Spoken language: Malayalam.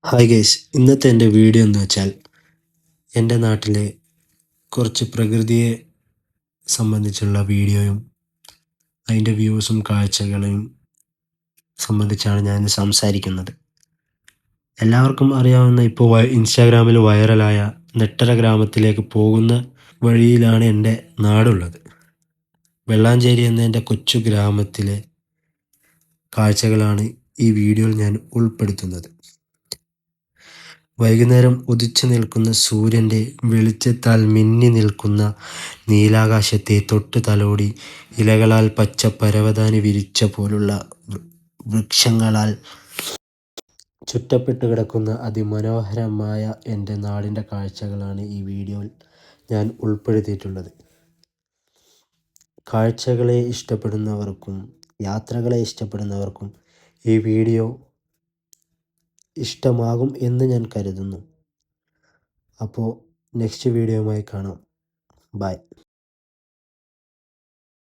ഹായ് ഗൈസ്, ഇന്നത്തെ എൻ്റെ വീഡിയോ എന്ന് വെച്ചാൽ എൻ്റെ നാട്ടിലെ കുറച്ച് പ്രകൃതിയെ സംബന്ധിച്ചുള്ള വീഡിയോയും അതിൻ്റെ വ്യൂസും കാഴ്ചകളെയും സംബന്ധിച്ചാണ് ഞാൻ സംസാരിക്കുന്നത്. എല്ലാവർക്കും അറിയാവുന്ന ഇപ്പോൾ ഇൻസ്റ്റാഗ്രാമിൽ വൈറലായ നെട്ടര ഗ്രാമത്തിലേക്ക് പോകുന്ന വഴിയിലാണ് എൻ്റെ നാടുള്ളത്. വെള്ളാഞ്ചേരി എന്ന എൻ്റെ കൊച്ചു ഗ്രാമത്തിലെ കാഴ്ചകളാണ് ഈ വീഡിയോയിൽ ഞാൻ ഉൾപ്പെടുത്തുന്നത്. വൈകുന്നേരം ഉദിച്ചു നിൽക്കുന്ന സൂര്യൻ്റെ വെളിച്ചത്താൽ മിന്നി നിൽക്കുന്ന നീലാകാശത്തെ തൊട്ടു തലോടി ഇലകളാൽ പച്ച പരവതാനി വിരിച്ച പോലുള്ള വൃക്ഷങ്ങളാൽ ചുറ്റപ്പെട്ടു കിടക്കുന്ന അതിമനോഹരമായ എൻ്റെ നാടിൻ്റെ കാഴ്ചകളാണ് ഈ വീഡിയോയിൽ ഞാൻ ഉൾപ്പെടുത്തിയിട്ടുള്ളത്. കാഴ്ചകളെ ഇഷ്ടപ്പെടുന്നവർക്കും യാത്രകളെ ഇഷ്ടപ്പെടുന്നവർക്കും ഈ വീഡിയോ ഇഷ്ടമാകും എന്ന് ഞാൻ കരുതുന്നു. അപ്പോൾ നെക്സ്റ്റ് വീഡിയോയുമായി കാണാം. ബൈ.